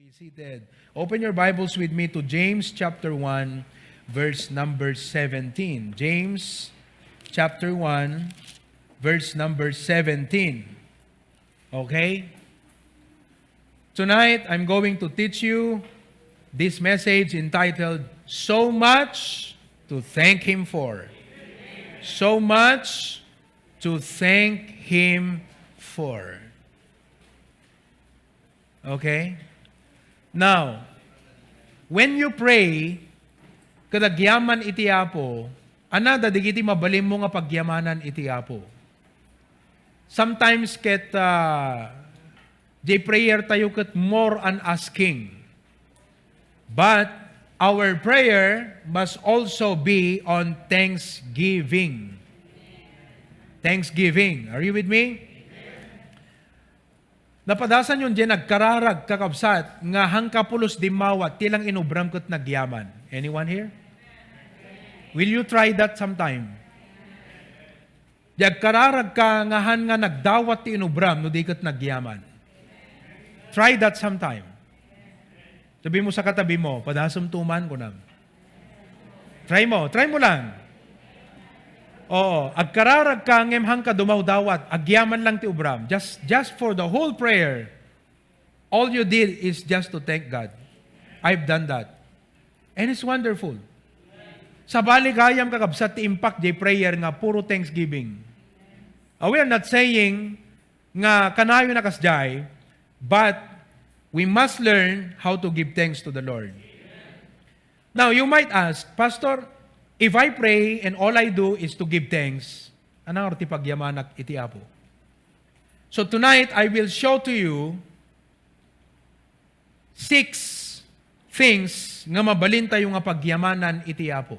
Be seated. Open your Bibles with me to James chapter 1, verse number 17. James chapter 1, verse number 17. Okay? Tonight, I'm going to teach you this message entitled, So Much to Thank Him For. So much to thank Him for. Okay? Now, when you pray, kadagyaman iti apo, anada digiti mabalim mo nga pagyamanan iti apo. Sometimes ket di prayer tayo ket more on asking. But our prayer must also be on thanksgiving. Thanksgiving. Are you with me? Napadasan yun dyan, nagkararag kakabsat, nga hangkapulos di mawat, tilang inubram kat nagyaman. Anyone here? Will you try that sometime? Nagkararag ka ngahan nga nagdawat ti inubram, no di kat nagyaman. Try that sometime. Sabi mo sa katabi mo, padasam tuman ko na. Try mo lang. Oo, agkararag ka ngem hang ka dumaw dawat, agyaman lang ti ubram. Just for the whole prayer, all you did is just to thank God. I've done that. And it's wonderful. Sa baligayam kakabsat ti impact di prayer nga puro thanksgiving. We are not saying nga kanayo na kasjay, but we must learn how to give thanks to the Lord. Now, you might ask, Pastor, if I pray and all I do is to give thanks, anang arti pagyamanak iti apo? So tonight, I will show to you 6 things nga mabalin tayo nga pagyamanan iti apo.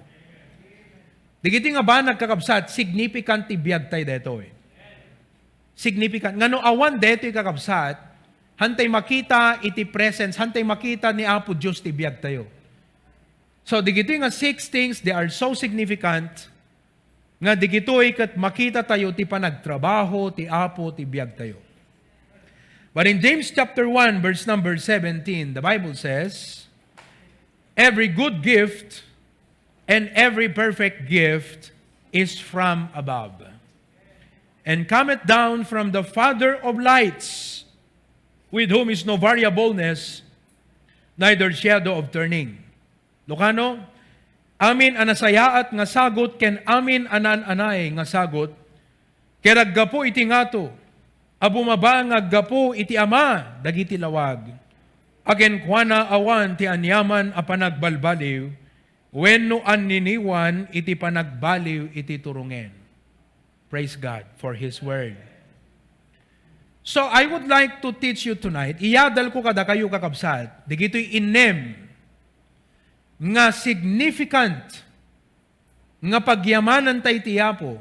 Digiti nga ba nagkakabsat, significant ti biyag tayo deto eh. Significant. Nga no awan deto kakabsat, hantay makita iti presence, hantay makita ni Apo Diyos ti biyag tayo. So, digito'y nga 6 things, they are so significant, nga digito'y kat makita tayo ti panagtrabaho, ti apo, ti biyag tayo. But in James chapter 1, verse number 17, the Bible says, Every good gift and every perfect gift is from above, and cometh down from the Father of lights, with whom is no variableness, neither shadow of turning. Lokano, amin anasayaat nga sagot, ken amin anan-anay nga sagot, keraggapo iti ngato, abumaba nga gapo iti ama, dagiti lawag, aken kuana awan ti anyaman a panagbalbaliw, wenno anniniwan iti panagbaliw iti turungen. Praise God for His Word. So, I would like to teach you tonight, iyadal ko kada kayo kakabsat, digito'y inem, nga significant nga pagyamanan tay ti Apo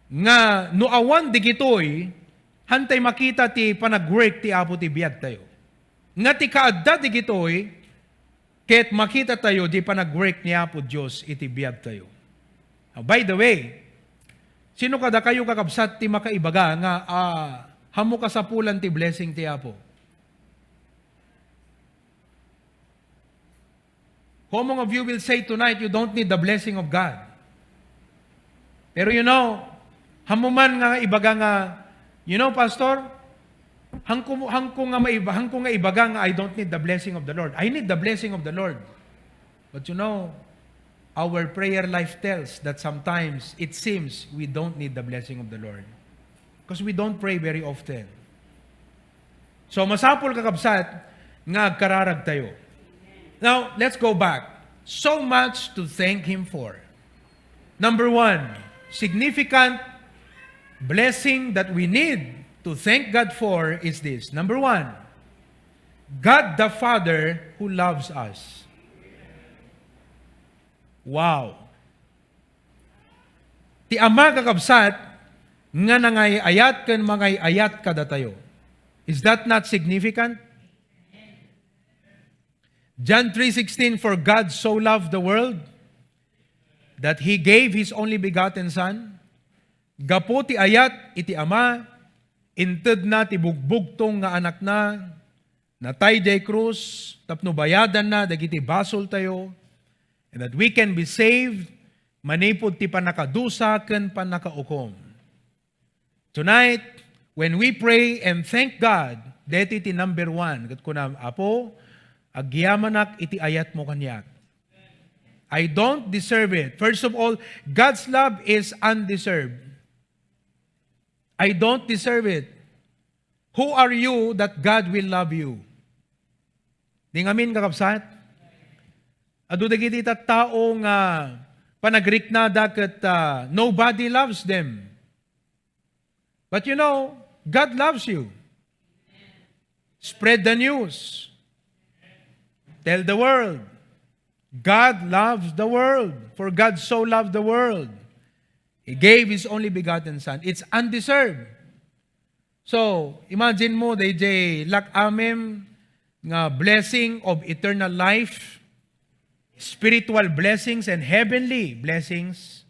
nga no awan digitoy hantay makita ti panagwork ti Apo ti biag tayo nga ti kaadda digitoy ket makita tayo di panagwork ni Apo Dios iti biag tayo. By the way, sino kada kayo kakabsat ti makaibaga nga hamo kasapulan ti blessing ti Apo? How many of you will say tonight you don't need the blessing of God? Pero hamuman nga ibaga nga, Pastor, hangko nga ibaga nga I don't need the blessing of the Lord. I need the blessing of the Lord. But our prayer life tells that sometimes it seems we don't need the blessing of the Lord. Because we don't pray very often. So masapol kakabsat nga agkararag tayo. Now, let's go back. So much to thank Him for. Number 1, significant blessing that we need to thank God for is this. Number 1, God the Father who loves us. Wow. Ti Ama kakabsat, nga nangayayat ken mangayayat kada tayo. Is that not significant? John 3:16, For God so loved the world that He gave His only begotten Son. Gapo ti ayat iti Ama, inted na ti bugbugtong nga anak na, natay jay krus, tapno bayadan na, dagiti basol tayo, and that we can be saved, manipod ti panakadusa ken panakaukom. Tonight, when we pray and thank God, deti ti number 1, kat kunam, Apo, agyamanak iti ayat mo kanyak. I don't deserve it. First of all, God's love is undeserved. I don't deserve it. Who are you that God will love you? Di ngamin kakabsat? Adu dagiti tattao nga panagriknada ket nobody loves them. But you know, God loves you. Spread the news. Tell the world. God loves the world. For God so loved the world. He gave His only begotten Son. It's undeserved. So, imagine mo, DJ lak amem nga blessing of eternal life, spiritual blessings and heavenly blessings,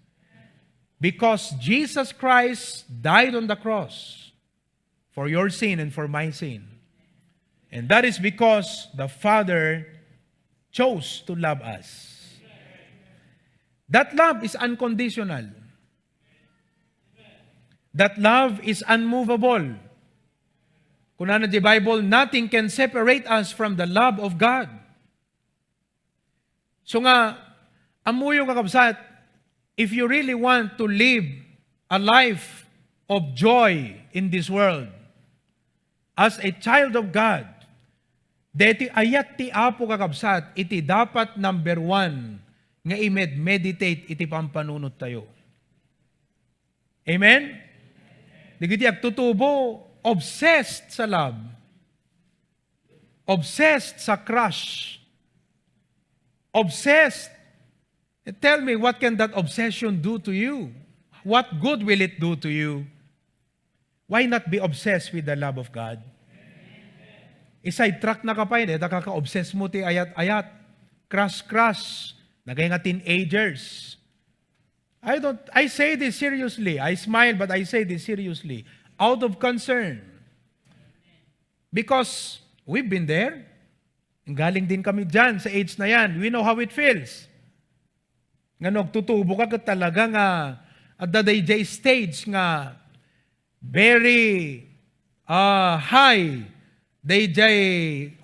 because Jesus Christ died on the cross for your sin and for my sin. And that is because the Father chose to love us. That love is unconditional. That love is unmovable. Kung ano di Bible, nothing can separate us from the love of God. So nga, amuyo kakabsat, if you really want to live a life of joy in this world, as a child of God, deti ayat ti Apo kakabsat, iti dapat number 1 nga meditate iti pampanunot tayo. Amen? Digiti agtutubo, obsessed sa love. Obsessed sa crush. Obsessed. Tell me, what can that obsession do to you? What good will it do to you? Why not be obsessed with the love of God? Iside-track na ka pa yun, nakaka-obsess mo ti ayat-ayat. Crush. Nagay nga teenagers. I say this seriously. I smile, but I say this seriously. Out of concern. Because we've been there. Galing din kami dyan sa age na yan. We know how it feels. Nga nagtutubo ka talaga nga at the DJ stage nga very high DJ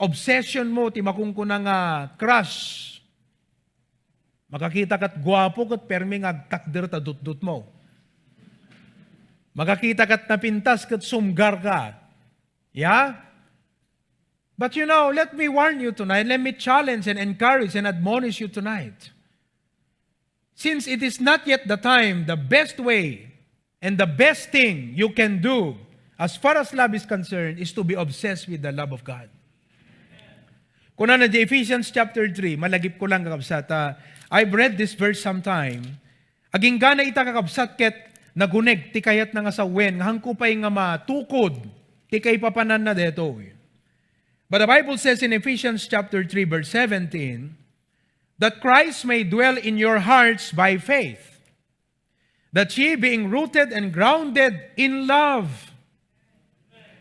obsession mo, ti makungkuna nga crush. Makakita kat guwapo kat permi nga takder ta dut-dut mo. Makakita kat napintas kat sumgar ka. Yeah? But you know, let me warn you tonight, let me challenge and encourage and admonish you tonight. Since it is not yet the time, the best way and the best thing you can do as far as love is concerned is to be obsessed with the love of God. Kung na Ephesians chapter 3, malagip ko lang kakabsat. I've read this verse sometime. Aging gana ita kakabsat ket naguneg, ti kayat na nga sa wen, hangko pa'y nga matukod, ti kay papanan na deto. But the Bible says in Ephesians chapter 3, verse 17, that Christ may dwell in your hearts by faith, that ye being rooted and grounded in love.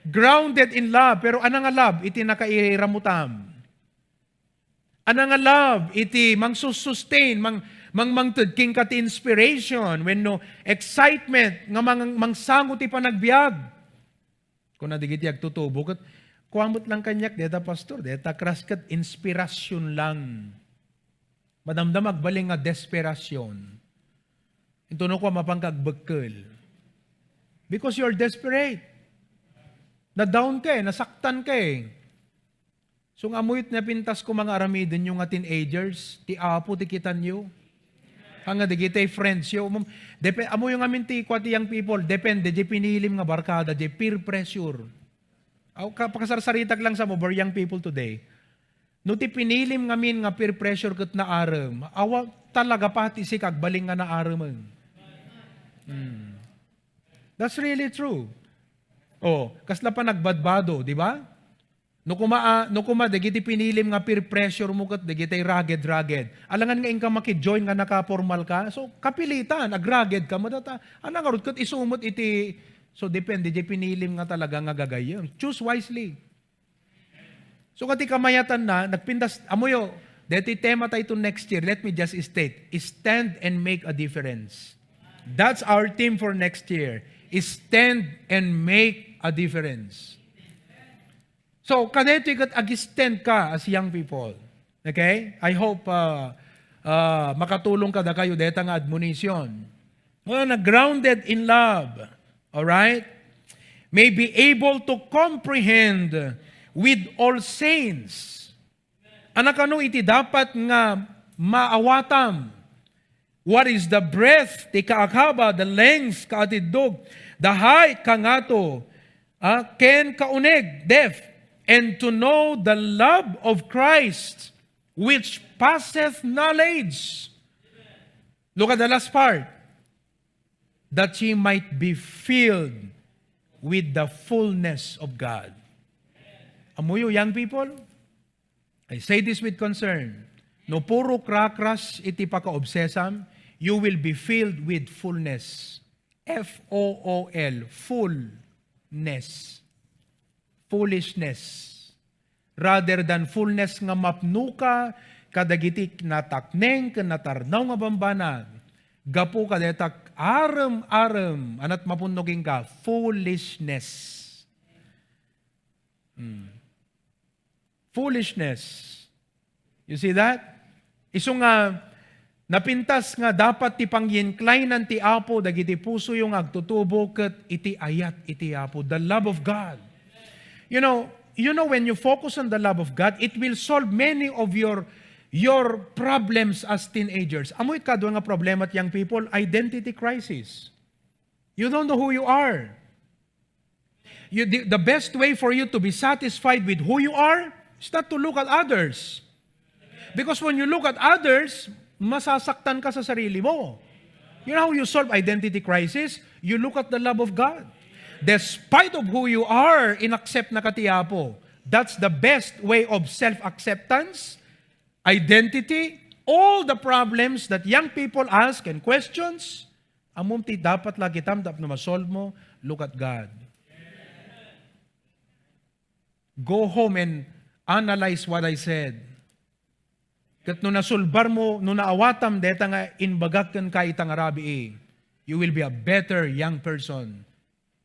Grounded in love. Pero anang nga love? Iti nakairamutam. Anang nga love? Iti mangsustain, mangtud king kati inspiration, when no excitement, nga mangsangot ti panagbiag. Kung nadigiti agtutubo, kat kuamot lang kanyak, deta pastor, deta kraskat, inspirasyon lang. Madamdam agbaling nga desperasyon. Ito no ko mapangkagbekkel. Because you're desperate. Na-down ka nasaktan ka So nga amuyot na pintas ko mga aramidin yung nga teenagers, ti apo ti kitan nyo. Hanga di kita friends yo. Amo yung amin ti kwati young people, depende, di pinilim nga barkada, di peer pressure. Pakasarsaritak lang sa mo, young people today. No ti pinilim ngamin nga peer pressure ket na arem, awa talaga pati si kagbaling nga na arem. That's really true. Kasla pa nagbadbado, di ba? No kuma dagiti pinilim nga peer pressure mo ket dagiti rugged. Alangan nga inka maki-join nga naka-formal ka, so kapilitan, ag-rugged ka madata. Anang arut ket isumot iti, so depende di pinilim nga talaga nga gagayem. Choose wisely. So kati kamayatan na, nagpindas, amoyo, deti tema tayo to next year, let me just state, stand and make a difference. That's our theme for next year, stand and make a difference. So, kanito ikat ag-stand ka as young people. Okay? I hope makatulong ka na kayo deta nga admonition. Well, grounded in love. Alright? May be able to comprehend with all saints. Anak ano iti dapat nga maawatam. What is the breadth, ti kaakaba, the length, kaatidog, the height, kangato, ken kauneg, depth, and to know the love of Christ, which passeth knowledge. Look at the last part. That ye might be filled with the fullness of God. Amuyo, young people, I say this with concern. No puro krakras iti paka-obsesam, you will be filled with fullness. F-O-O-L, fullness. Foolishness. Rather than fullness nga mapno ka, kadagiti natakneng, kanatarnaw nga bambanag, gapu ka detak arem-arem, anat mapunoging ka, foolishness. Foolishness. You see that? Iso nga, napintas nga dapat ti pangyinclinan ti Apo, dagiti puso yung agtutubo ket iti ayat iti Apo, the love of God. You know, when you focus on the love of God, it will solve many of your problems as teenagers. Amoy kadwa nga problema at young people, identity crisis. You don't know who you are. The best way for you to be satisfied with who you are is not to look at others. Because when you look at others, masasaktan ka sa sarili mo. You know how you solve identity crisis? You look at the love of God. Despite of who you are, inaccept na katiyapo. That's the best way of self-acceptance, identity, all the problems that young people ask and questions, amumti dapat lagi tamdap na masolve mo, look at God. Go home and analyze what I said. Kat nung nasulbar mo, nung naawatam, deta nga inbagakkan ka itang arabi, you will be a better young person.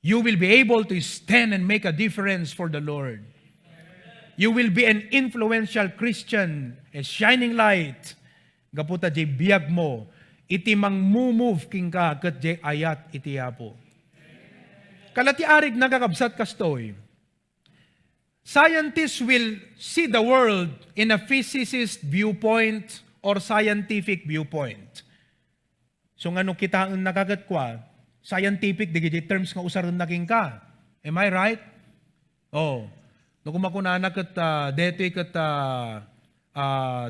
You will be able to stand and make a difference for the Lord. You will be an influential Christian, a shining light. Gaputa jay biyag mo, iti mang move king ka, kat jay ayat iti apo. Kalati arig nagakabsat kastoy. Scientists will see the world in a physicist viewpoint or scientific viewpoint. So nga nung kita ang nakagat kwa, scientific, digiti terms nga usaran naging ka. Am I right? Oh. Nung kumakunana kat deto'y kat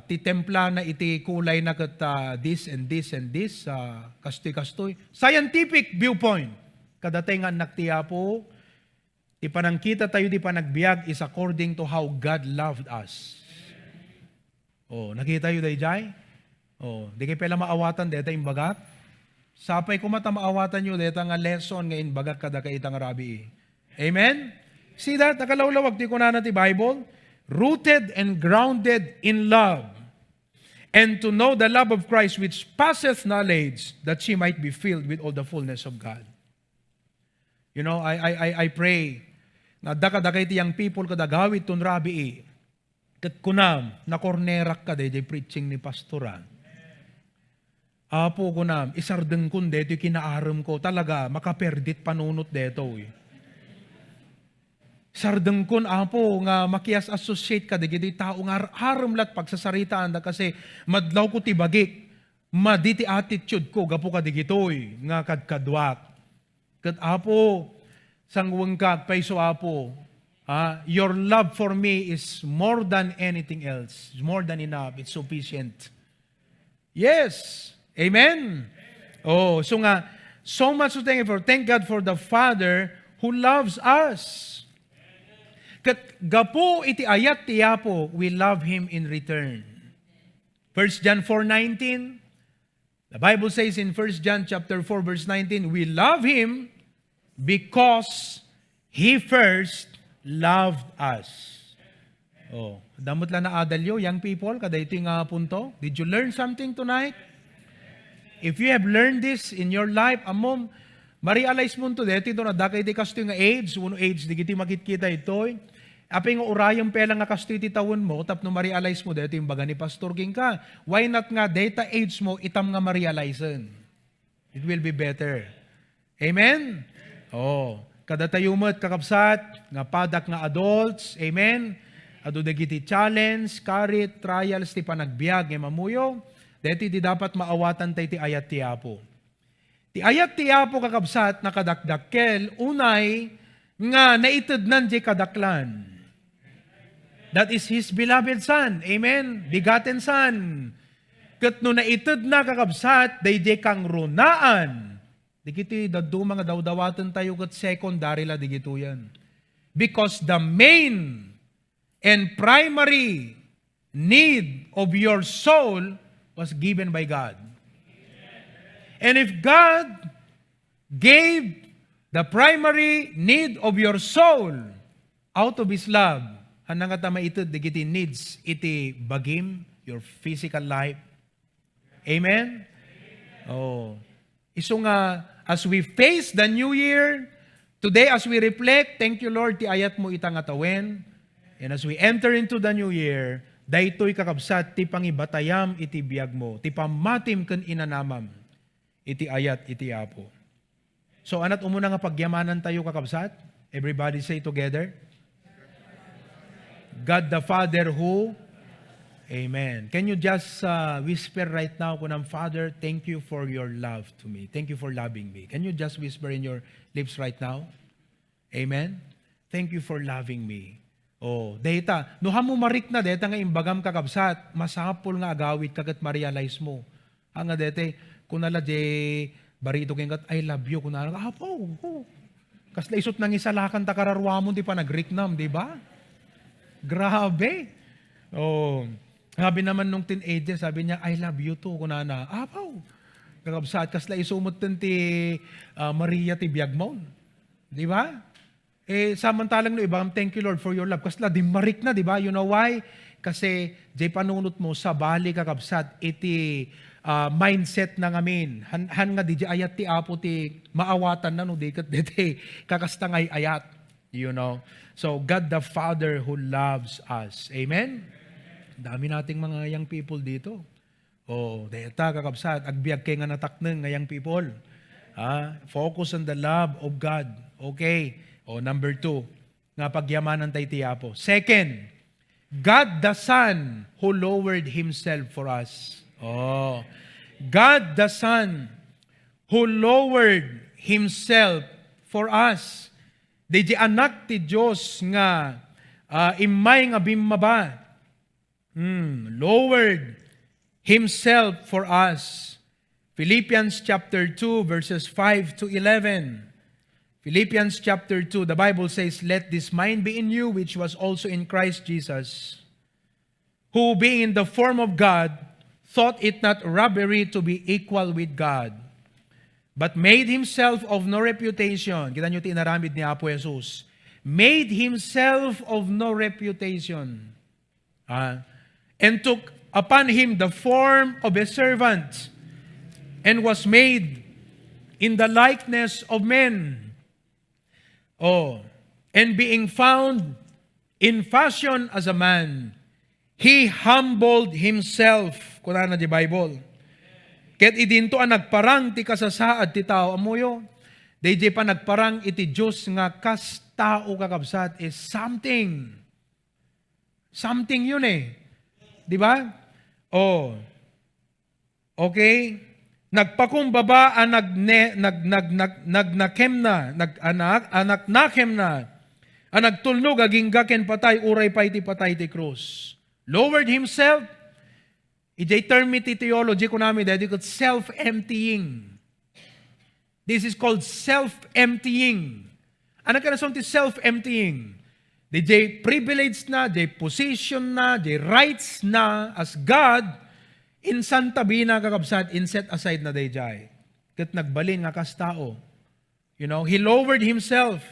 titempla na iti kulay na kat this and this and this, kastoy-kastoy. Scientific viewpoint. Kadatay nga naktiya po, ti panangkita tayo di panagbiag is according to how God loved us. Oh, nakita yun day jay? Oh, di kayo pala maawatan deta imbagat? Sapay ko mata maawatan nyo, deta nga lesson ngayon bagat kada kaitang rabi. Amen? See that? Nakalawlawag ti ko na ti Bible. Rooted and grounded in love. And to know the love of Christ which passeth knowledge, that she might be filled with all the fullness of God. You know, I pray na dakadakay ti yang people kadagawit tun rabi. Kat kunam, na kornerak ka day preaching ni pastoran. Apo ko na, isardeng kun deto kinaaram ko, talaga, makaperdit panunot deto. Sardeng kun, apo, nga makias associate ka, digiti tao nga haramlat pagsasaritaan da kasi madlaw ko tibagik, maditi attitude ko, gapo ka digitoy, nga kadkadwak. Kat apo, sangwang ka, paiso apo, your love for me is more than anything else. It's more than enough. It's sufficient. Yes. Amen? Oh, so nga, so much to thank God for the Father who loves us. Kat gapo iti ayat tiyapo, we love Him in return. 1 John 4:19, the Bible says in 1 John chapter 4 verse 19, we love Him because He first loved us. Oh, damot lang na adalyo, young people, kada ito yung punto. Did you learn something tonight? If you have learned this in your life, amom, ma-realize mo to dito na dakay di kasto yung age, uno age, di kiti makikita ito. Apay nga urayang pela nga kasto iti tawon mo, tapno ma-realize mo dito yung baga ni Pastor King ka. Why not nga data age mo, itam nga ma-realizean? It will be better. Amen? Oh, kada tayo mo't kakapsat, nga padak nga adults, amen? Ado dagiti challenge, karit, trials, ti panagbiag, mamuyo, deti di dapat maawatan tayo ti ayat ti Apo. Ti ayat ti Apo kakabsat, nakadakdakkel, unay, nga naitudnan di kadaklan. That is His beloved Son, amen? Bigaten Son. Kat no naitud na kakabsat, day kang runaan. Digiti, dadu mga dawdawatan tayo kat secondary la digito yan. Because the main and primary need of your soul was given by God. And if God gave the primary need of your soul out of His love, hanang katama ito, digiti needs, iti bagim, your physical life. Amen? Oh. Iso nga, as we face the new year, today as we reflect, thank you Lord, ti ayat mo itang atawen. And as we enter into the new year, daytoy kakabsat, ti pangibatayam iti biyag mo, ti pamatim ken inanamam, iti ayat iti Apo. So anat umuna nga pagyamanan tayo kakabsat? Everybody say together. God the Father who? Amen. Can you just whisper right now, kunang Father, thank you for your love to me. Thank you for loving me. Can you just whisper in your lips right now? Amen. Thank you for loving me. Oh, data. No hamo marik na deta nga imbagam kakabsat, masapol nga agawit kagat ma-realize mo. Ang dete, kunala de barito kengat I love you kunala apo. Kas laisot nang isalakan ta kararwa mo di pa nagriknam, di ba? Grabe. Oh, sabi naman nung teenager, sabi niya I love you too kunana. Apo. Kakabsat kas laisumot ti Maria ti biagmon. Di ba? Samantalang no ibang thank you Lord for your love. Kasla di marik na, di ba? You know why? Kasi jay panunot mo sa bali kakabsat iti mindset na ngamin. Han nga di ayat ti Apo ti maawatan na no di kat dete kakastangay ayat. You know. So God the Father who loves us. Amen. Dami nating mga young people dito. Oh, deta kakabsat agbiag kay nga natakneng nga young people. Focus on the love of God. Okay. Number 2, nga pagyamanan tayo ti Apo. Second, God the Son who lowered Himself for us. God the Son who lowered Himself for us. Di anak ti Diyos nga imay nga bimaba. Lowered Himself for us. Philippians chapter 2 verses 5 to 11. Philippians chapter 2, the Bible says, let this mind be in you, which was also in Christ Jesus, who being in the form of God, thought it not robbery to be equal with God, but made Himself of no reputation. Kita nyo tinaramid ni Apo Jesus. Made Himself of no reputation. And took upon Him the form of a servant, and was made in the likeness of men. And being found in fashion as a man, He humbled Himself. Kuna na di Bible. Ket idinto ang nagparang ti kasasaad ti tao. Amoyo, DJ pa nagparang iti Diyos nga kas tao kakabsat is something. Something yun eh. Di ba? Okay? Nagpakumbaba ang nagnakem na, nagnakem na, ang nagtulnog, aging gaken patay, uray pa iti patay ti krus. Lowered Himself, iti term iti theology ko namin, dahil ito self-emptying. This is called self-emptying. Ano ka na ti self-emptying? Di privilege na, di position na, di rights na as God, insan tabi na kakabsat, inset aside na dayjay. Kat nagbalin nga kas tao. You know, He lowered Himself.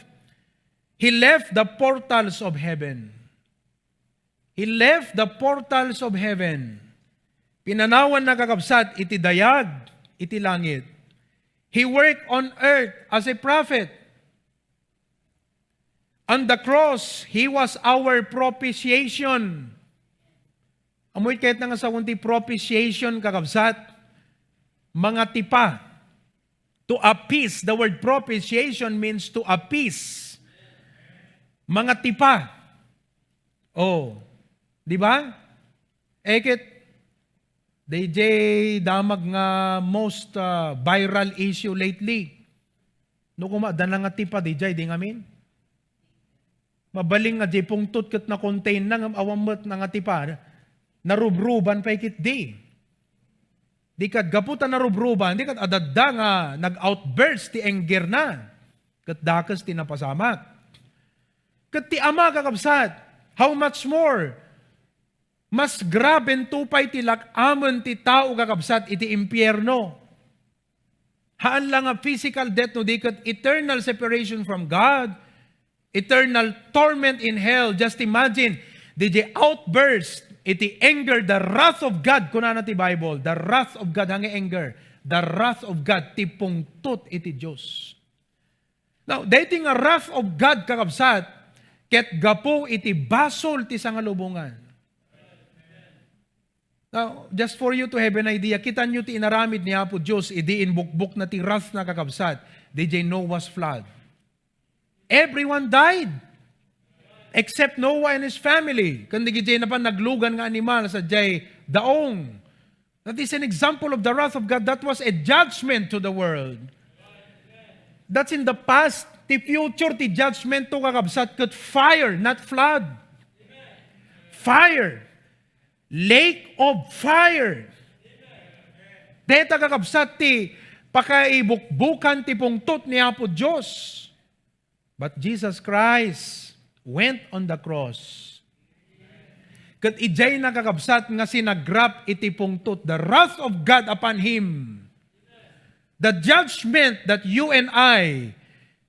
He left the portals of heaven. He left the portals of heaven. Pinanawan na kakabsat, iti dayag, iti langit. He worked on earth as a prophet. On the cross, He was our propitiation. Amoy kahit nga sa kunti propitiation kakabsat, mga tipa. To appease, the word propitiation means to appease. Mga tipa. Oh, di ba? Ekit, DJ damag nga most viral issue lately. No kumadan nga tipa, DJ, di ngamin? Mabaling nga di pungtot kat na contain na ng awamot na nga tipa, narubruban pa ikit di. Di kat gaputan narubruban, di kat adadda nga nag-outburst ti anger na. Kat dakas ti napasamak. Kat ti ama kakabsat, how much more? Mas graben tupay ti lakamon ti tao kakabsat iti impyerno. Haan lang nga physical death no di kat eternal separation from God, eternal torment in hell. Just imagine, the outburst, iti anger, the wrath of God, kunana ti Bible, the wrath of God, hangi anger, the wrath of God, ti pungtut iti Diyos. Now, dating nga wrath of God kakabsat, ket gapo iti basol ti sangalubungan. Now, just for you to have an idea, kita nyo ti inaramid ni Apo Diyos, idiin bukbuk na ti wrath na kakabsat, DJ Noah's flood. Everyone died. Except Noah and his family. Kundi gijay na pa naglugan nga animal sa jay daong. That is an example of the wrath of God. That was a judgment to the world. That's in the past. The future, the judgment to kakabsat kat fire, not flood. Fire. Lake of fire. Deta kakabsat ti pakaibukbukan ti pungtot ni Apo Diyos. But Jesus Christ went on the cross. Kat ijay nakakabsat nga sinagrap iti pungtot, the wrath of God upon Him. The judgment that you and I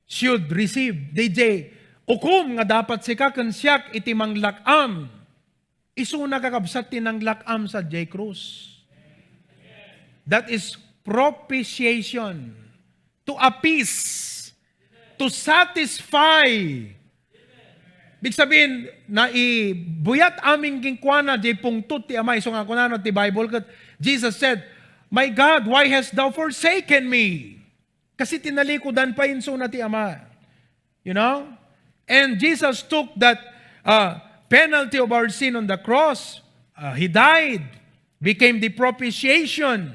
should receive. DJ, ukum nga dapat sikakensyak iti manglakam. Isu nakakabsat tinang lakam sa J. Cruz. That is propitiation. To appease. To satisfy. Big sabihin, na ibuyat aming gingkwana, di pungtut ti amay. So nga kunano ti Bible, kat Jesus said, My God, why hast thou forsaken me? Kasi tinalikudan pa inso na ti ama. You know? And Jesus took that penalty of our sin on the cross. He died, became the propitiation.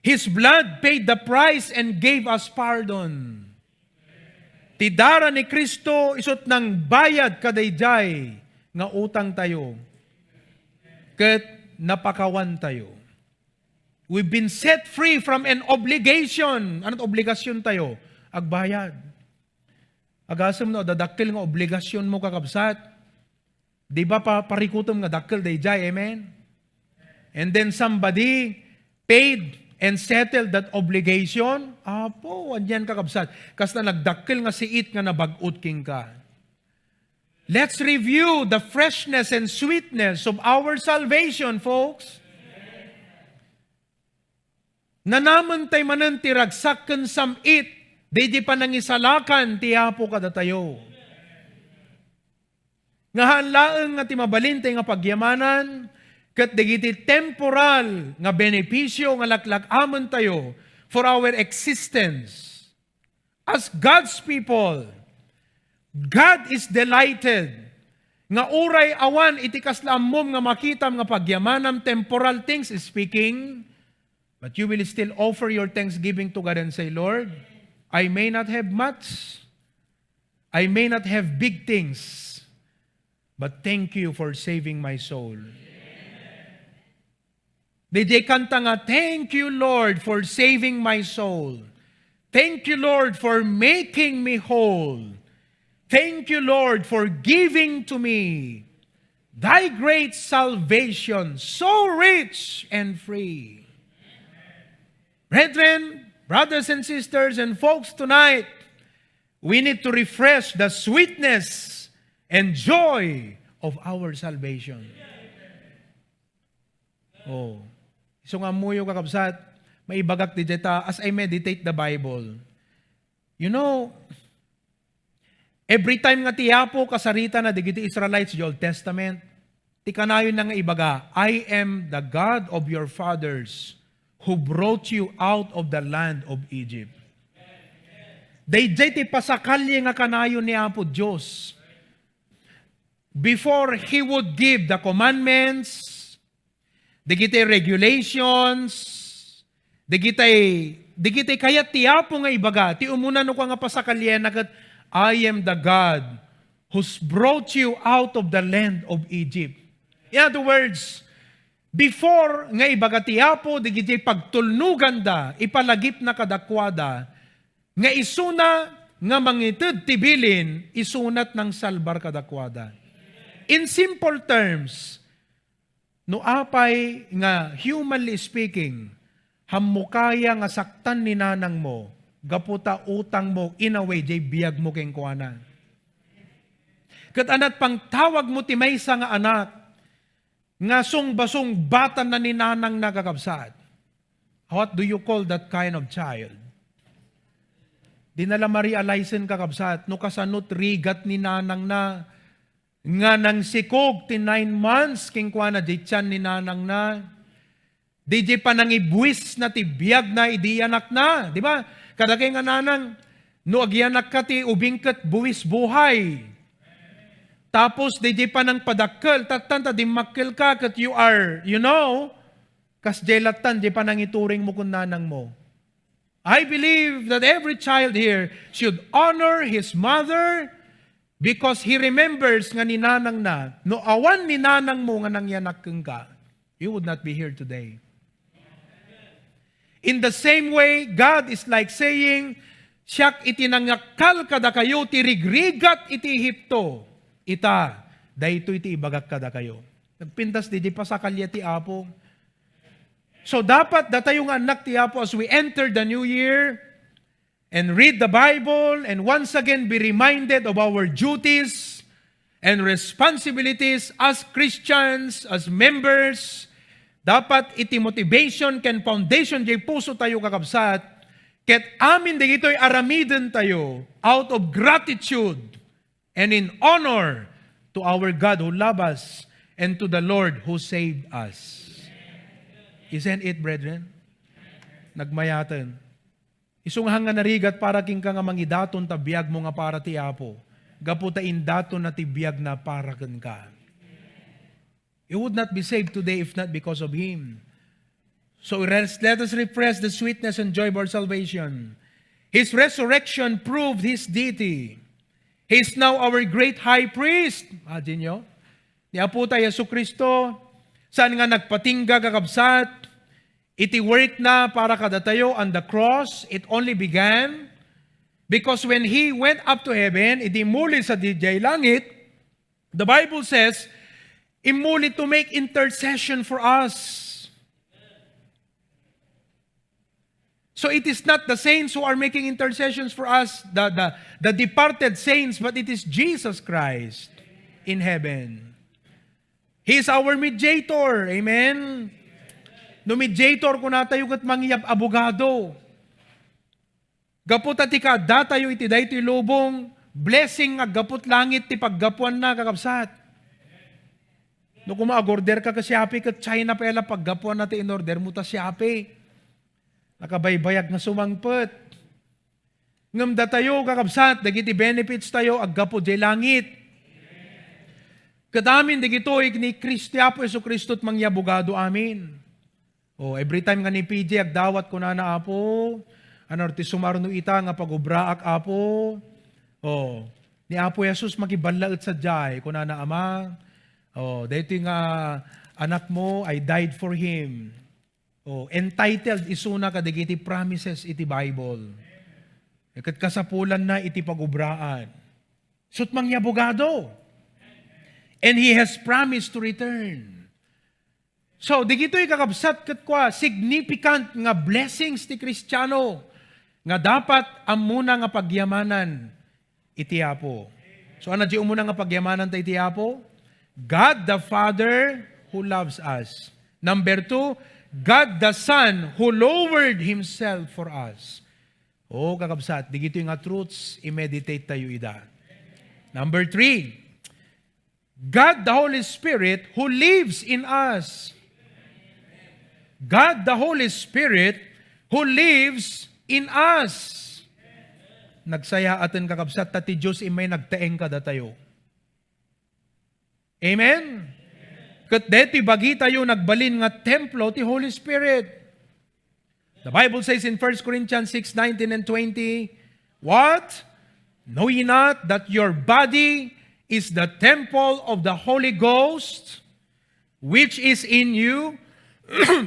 His blood paid the price and gave us pardon. Tidara ni Kristo isot ng bayad kadayjay nga utang tayo. Ket napakawan tayo. We've been set free from an obligation. Ano't obligasyon tayo? Agbayad. Agasam no, dadakkel nga obligasyon mo kakabsat. Di ba parikutom nga dakkel dayjay, amen? And then somebody paid and settle that obligation, apo, andyan kakabsat. Kas na nagdakkel nga siit nga nabagot king ka. Let's review the freshness and sweetness of our salvation, folks. Nanaman tay manan ti ragsakken samit, di pa nangisalakan ti apo kada tayo. Nga hanlaeng nga ti mabalintay nga pagyamanan, kat digiti temporal nga benepisyo nga laklakaman tayo for our existence. As God's people, God is delighted nga uray awan iti kaslamom nga makitam nga pagyamanam temporal things speaking, but you will still offer your thanksgiving to God and say, Lord, I may not have much, I may not have big things, but thank you for saving my soul. DJ kanta nga, thank you, Lord, for saving my soul. Thank you, Lord, for making me whole. Thank you, Lord, for giving to me thy great salvation, so rich and free. Brethren, brothers and sisters, and folks tonight, we need to refresh the sweetness and joy of our salvation. Oh. So nga mo yung kakabsat, maibagak di dita as I meditate the Bible. You know, every time nga tiyapo kasarita na digiti Israelites the Old Testament, ti kanayon na nga ibaga, I am the God of your fathers who brought you out of the land of Egypt. Dayjay ti pasakalye nga kanayon ni Apo Diyos. Before He would give the commandments, digiti regulations, digiti kaya tiyapo nga ibaga, ti umuna no ka nga pasakalye na kat, I am the God who's brought you out of the land of Egypt. In other words, before nga ibaga tiyapo, digiti pagtulnugan da, ipalagip na kadakwada, nga isuna nga mangited tibilin, isunat ng salbar kadakwada. In simple terms, no apay nga humanly speaking, hamukaya nga saktan ni nanang mo, gaputa utang mo, in a way, jay biyag mo keng kuana. Kat anat pang tawag mo ti maysa nga anak, nga basong bata na ni nanang nagakabsat. What do you call that kind of child? Di nala ma-realizein kakabsat, no kasanot rigat ni nanang na, nga nang sikog ti 9 months, king kuana di tiyan ni nanang na, di pa nang ibwis na ti biyag na, idi anak na, di ba? Kadagay nga nanang, no agyanak ka ti ubingkat buwis buhay. Tapos, di pa nang padakkel, tatanta di makkel ka, kat you are, you know, kas jelatan, di pa nang ituring mo kung nanang mo. I believe that every child here should honor his mother because he remembers nga ni nanang na, no awan ni nanang mo nga nangyanak kang ka, you would not be here today. In the same way, God is like saying, siyak iti nangakal kada kayo, tirigrigat iti Ehipto. Ita, dahito iti ibagak kada kayo. Nagpintas di pa sa kalya ti Apo. So dapat datayong anak ti Apo as we enter the new year and read the Bible and once again be reminded of our duties and responsibilities as Christians, as members. Dapat iti motivation ken foundation jay puso tayo kakabsat, ket amin digito'y aramiden tayo out of gratitude and in honor to our God who loves us and to the Lord who saved us. Isn't it, brethren? Nagmayatan. Isunghan nga narigat para king ka nga mangidaton tabiyag mo nga para ti Apo. Gaputa indaton na tibiyag na para ken ka. You would not be saved today if not because of Him. So let us refresh the sweetness and joy of our salvation. His resurrection proved His deity. He is now our great high priest. Imagine nyo? Ni Apo tayo Yesu Kristo, saan nga nagpatingga kakabsat, iti work na para kadatayo on the cross, it only began because when He went up to heaven, iti muli sa dijay langit, the Bible says, imuli to make intercession for us. So it is not the saints who are making intercessions for us, the departed saints, but it is Jesus Christ in heaven. He is our mediator. Amen? No mediator kung natayo kat mangyap abogado. Gapot at ikada tayo iti dahi iti lubong, blessing agapot langit ti paggapuan na kakabsat. No kung ma-order ka kasyapi kat China pala paggapuan natin in order mo ta syapi. Nakabaybayag na sumangpet. Ngamda tayo kakabsat, dagiti benefits tayo aggapo di langit. Kadamin digito ni Kristi Apo Yesu Kristo't mangyabugado amin. Every time nga ni PJ agdawat ko na Apo, ti sumarno ita nga pagubraak Apo. Ni Apo Jesus makibalaet sa jay ko na Ama. Dito nga anak mo, I died for him. Entitled isuna kadigiti promises iti Bible. Kat kasapulan na iti pagubraan. Sut mangyabugado. And He has promised to return. So, digito'y kakabsat kat kwa, significant nga blessings ti Kristiyano nga dapat amuna nga pagyamanan iti Apo. So, ano di umuna nga pagyamanan ta iti Apo? God the Father who loves us. Number 2, God the Son who lowered Himself for us. Kakabsat, di gito yung truths, i-meditate tayo ida. Number 3, God the Holy Spirit who lives in us. God the Holy Spirit who lives in us. Nagsaya atin kakabsat, tati Diyos imay nagtaeng kada tayo. Amen? Kat deti bagi tayo nagbalin nga templo ti Holy Spirit. The Bible says in 1 Corinthians 6:19 and 20, what? Know ye not that your body is the temple of the Holy Ghost, which is in you,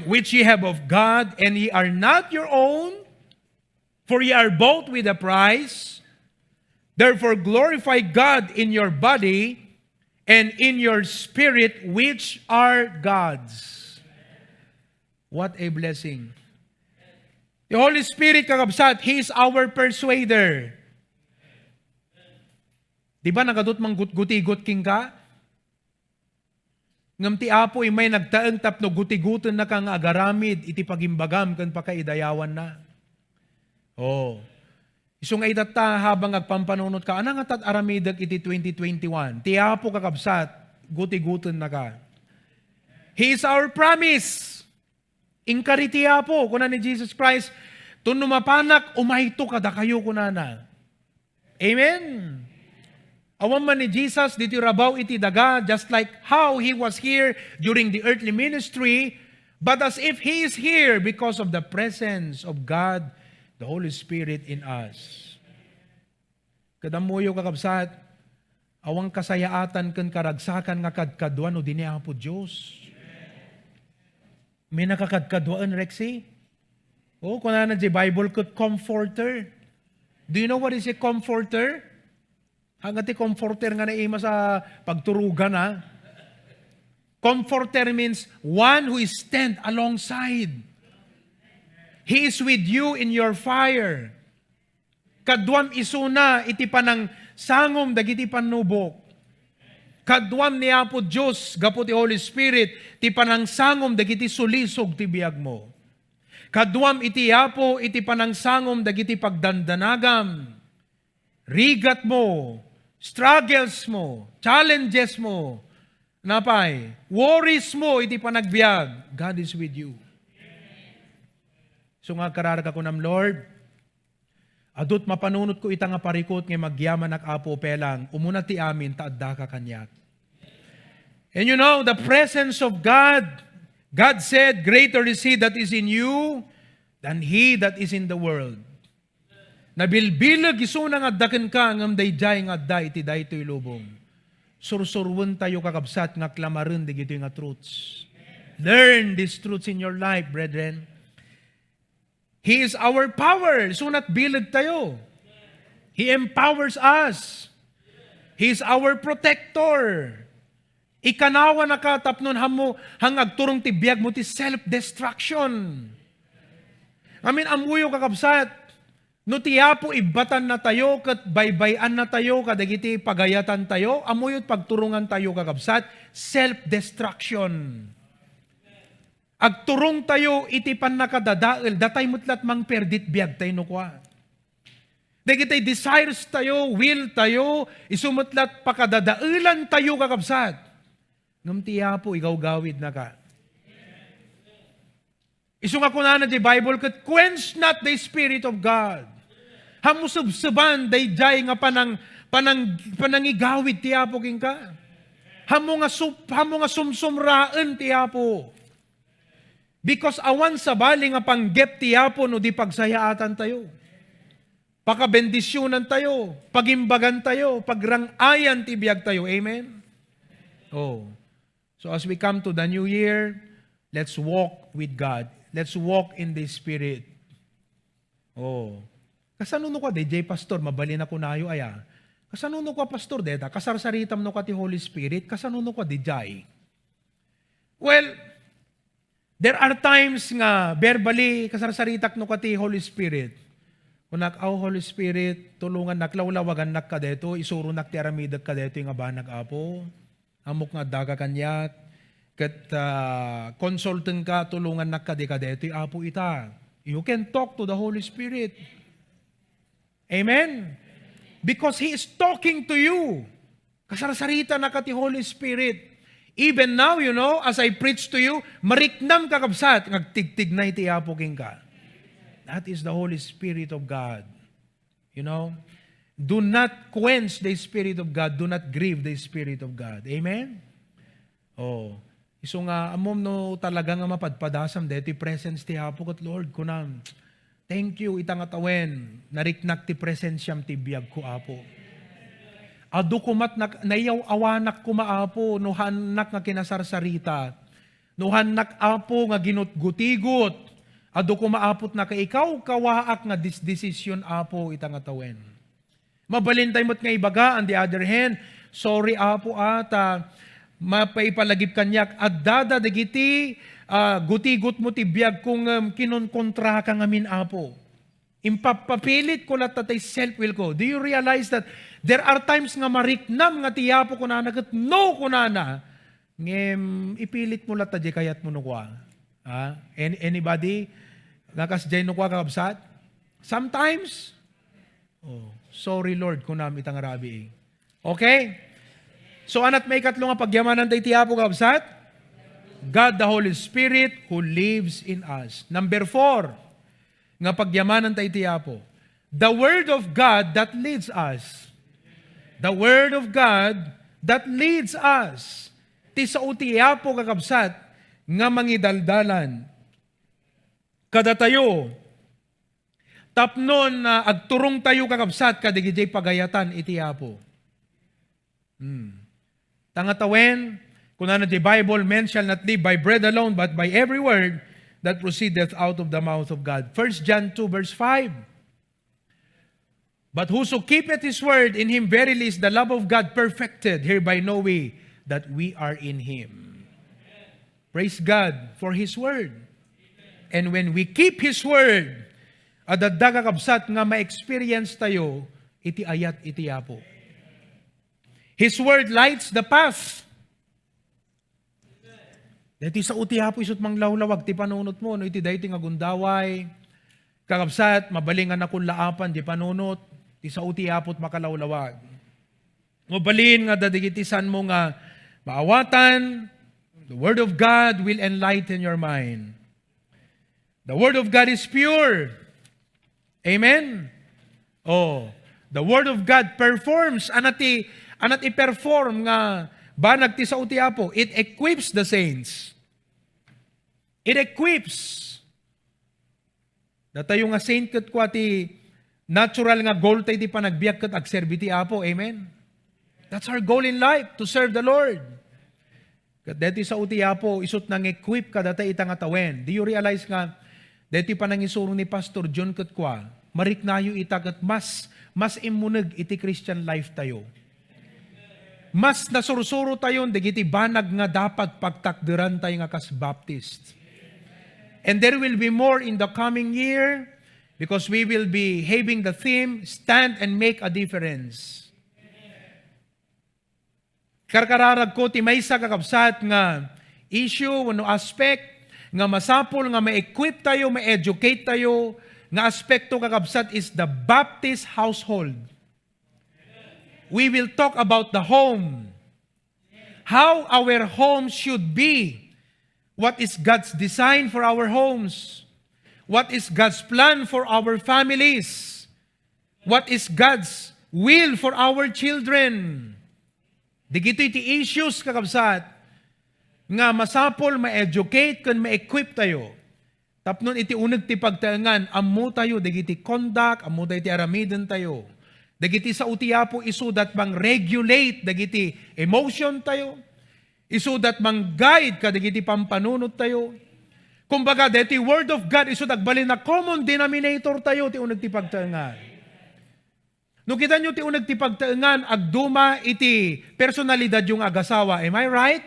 which ye have of God, and ye are not your own, for ye are bought with a price. Therefore glorify God in your body and in your spirit, which are God's. What a blessing. The Holy Spirit, kakabsat, He is our persuader. Di ba nagadot mang guti-gut king ka? Ngam ti apo may nagtaeng tapno guti-guton na kang agaramid, iti pagimbagam kan pakaidayawan na. Isong ay tata habang agpampanunot ka, anang atat aramidag iti 2021? Ti apo kakabsat, guti-guton na ka. He is our promise. Ingkari ti apo, kuna ni Jesus Christ, tunumapanak, umahito kada kayo kunana. Amen? Awan man ni Jesus, dito rabaw iti daga, just like how He was here during the earthly ministry, but as if He is here because of the presence of God, the Holy Spirit in us. Kadamuyo kakabsat, awang kasayaatan kan karagsakan nga kadkadwan o diniya po Diyos. May nakakadkadwaan, Rexy? Kung na di Bible could comforter. Do you know what is a comforter? Hanggang ti comforter nga na ima sa pagturugan, ha? Comforter means one who is stand alongside. He is with you in your fire. Kadwam isuna, iti panang sangom, dagiti panubok. Kadwam ni Apo Diyos, gapo ti Holy Spirit, ti panang sangom, dagiti sulisog ti biyag mo. Kadwam iti Apo, iti panang sangom, dagiti pagdandanagam. Rigat mo, struggles mo, challenges mo, napay, worries mo, iti panagbiag, God is with you. So nga kararag ako ng Lord, adot mapanunot ko itang aparikot nga magyaman ak apo pelang, umuna ti amin, taadda ka kanyak. And you know, the presence of God, God said, greater is He that is in you than he that is in the world. Nabilbilag isunang addaken ka ngam dayjay nga adda iti daytoy lubong. Sursurwen tayo kakabsat nga klamaren digito nga truths. Learn these truths in your life, brethren. He is our power. Sunat bilag tayo. He empowers us. He is our protector. Ikanawa nakatapnon hamo hangag turong ti biag mo ti self-destruction. Amuyo kakabsat. No tiyapo ibatan na tayo, kat baybayan na tayo, kadagiti pagayatan tayo, amuyot pagturungan tayo kakabsat, self-destruction. Agturong tayo, itipan na kadadael, datay mutlat mang perdit biag tayo no kwa. Dagiti desires tayo, will tayo, isumutlat pakadadaelan tayo kakabsat. Ngam tiyapo, ikaw gawid na ka. Isung ako na di Bible, kat quench not the Spirit of God. Hamusubsuban, dayjay nga panangigawid tiyapo king ka. Hamo nga sumsumraan tiyapo. Because awan sa bali nga panggep tiyapo no di pagsayaatan tayo. Pakabendisyonan tayo, pagimbagan tayo, pagrangayan tibiyag tayo. Amen? So as we come to the new year, let's walk with God. Let's walk in the Spirit. Kasanuno ka, DJ Pastor, mabalin ako na ayo aya. Kasanuno ka, Pastor, deta, kasarsaritam no ka ti Holy Spirit, kasanuno ka, DJ. Well, there are times nga, verbally, kasarsaritak no ka ti Holy Spirit. Kunak, Holy Spirit, tulungan naklawlawagan nak ka deto, isuro nak ti aramidag ka deto yung abanag apo. Amok nga daga kanyak, kat consulting ka, tulungan na kadekade, ito'y apo ita. You can talk to the Holy Spirit. Amen? Because He is talking to you. Kasarsarita na ka ti Holy Spirit. Even now, as I preach to you, mariknam kakabsat, ngagtigtig na iti apo king ka. That is the Holy Spirit of God. Do not quench the Spirit of God. Do not grieve the Spirit of God. Amen? Iso nga, amom no talaga nga mapadpadasam, deti presence ti apo kat Lord, kunam, thank you, itang atawen, nariknak ti presensyam ti biyag ko, apo. Adu kumat nayaw awanak kumaapo, no hanak nga kinasarsarita, no hanak apo nga ginutgutigot, adu kumaapot na ka ikaw, kawaak nga desisyon apo itang atawen. Mabalintay mo't nga ibaga, on the other hand, sorry apo ata, mapaipalagip kanyak, at dada dagiti, gutigot mo ti biyag kung kinonkontra ka ngamin apo. Impapapilit ko lang tatay self-will ko. Do you realize that there are times nga mariknam nga tiyapo ko na nagat no ko na ngem ipilit mo lang tadya kayat mo nukwa. Anybody? Ngakas dyan nukwa kakabsat? Sometimes? Sorry Lord kung namin itang rabi. Okay? So anat may katlong nga pagyamanan tayo tiyapo kakabsat? God the Holy Spirit who lives in us. Number 4, nga pagyamanan tayo tiyapo. The Word of God that leads us. The Word of God that leads us. Ti sa utiyapo kakabsat, nga mangidaldalan. Kada tayo, tapnon na agturong tayo kakabsat, kadigijay pagayatan itiyapo. Tangatawen, kung ano the Bible, men shall not live by bread alone, but by every word that proceedeth out of the mouth of God. 1 John 2 verse 5. But whoso keepeth His word, in him verily is the love of God perfected. Hereby know we that we are in Him. Praise God for His word. And when we keep His word, adagdaga kabsat nga ma-experience tayo, iti ayat iti apo. His word lights the path. Dati sa uti hapo isot manglawlawag ti panunot mo, no iti dayti nga gundaway, kakabsat, mabalingan na kung laapan, di panunot, ti sa uti hapot makalawlawag. Mabalin nga dadigitisan mo nga maawatan, the Word of God will enlighten your mind. The Word of God is pure. Amen? The Word of God performs, anat i-perform nga banag ti sa uti hapo, it equips the saints. It equips. Datayo nga saint kat kwa ti natural nga goal tayo di panagbiyak kat agserbi ti apo. Amen? That's our goal in life, to serve the Lord. Kat deti sa uti hapo, isot nang equip ka datay itang atawen. Do you realize nga, deti pa nang isurong ni Pastor John kat kwa, mariknayo ita kat mas imunag iti Christian life tayo. Mas nasursuro tayo, digiti banag nga dapat pagtakderan tayo nga kas Baptist. And there will be more in the coming year because we will be having the theme, Stand and Make a Difference. Karkararag ko, ti maysa kakabsat nga issue, ano aspect, nga masapol, nga ma-equip tayo, ma-educate tayo, nga aspekto kakabsat is the Baptist household. We will talk about the home. How our home should be. What is God's design for our homes? What is God's plan for our families? What is God's will for our children? Digito iti issues kakabsat nga masapol ma-educate kan ma-equip tayo. Tapnon iti uneg ti pagtaengan ammo tayo digiti conduct, ammo tayo iti aramiden tayo. Dagiti sa utiapo isudat mang regulate dagiti emotion tayo. Isudat mang guide ka dagiti pampanunot tayo. Kumbaga, dati word of God isudat balin na common denominator tayo ti uneg ti pagtaengan. No kita nyo ti uneg ti pagtaengan agduma iti personalidad yung agasawa. Am I right?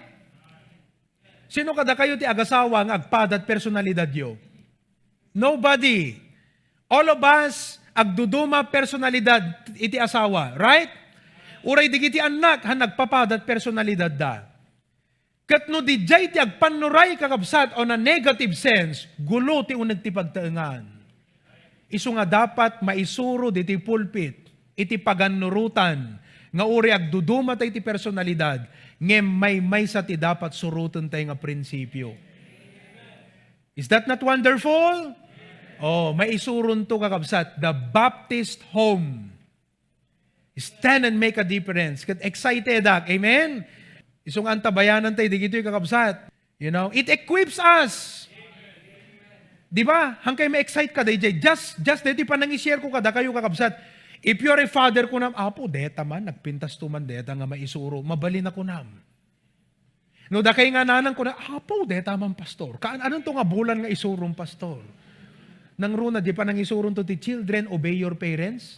Sino kada kayo ti agasawa ang agpadat personalidad yo? Nobody. All of us agduduma personalidad iti asawa, right? Uray digiti anak, han nagpapadat personalidad da. Kat no di jay ti agpanuray kakabsat o na negative sense, gulo ti unag ti pagtaengan. Isu nga dapat maisuro diti pulpit, iti paganurutan, nga uri agduduma tayo ti personalidad, ngem may sa ti dapat surutan tayo nga prinsipyo. Is that not wonderful? Oh, may isurun to kakabsat, the Baptist home. Stand and make a difference. Kat excited ak, amen? Isong antabayanan tayo, di gito'y kakabsat. You know, it equips us. Di ba? Hangkay ma-excite ka, DJ. Just dito pa nang i-share ko kada kayo kakabsat. If you're a father ko nam, apo, deta man, nagpintas tuman deta nga maisuro, mabalin ako nam. No, da kay nga nanang ko na, apo, deta man, pastor. Anong to nga bulan nga isurong pastor? Nang runa, di pa nang isurong to ti children, obey your parents.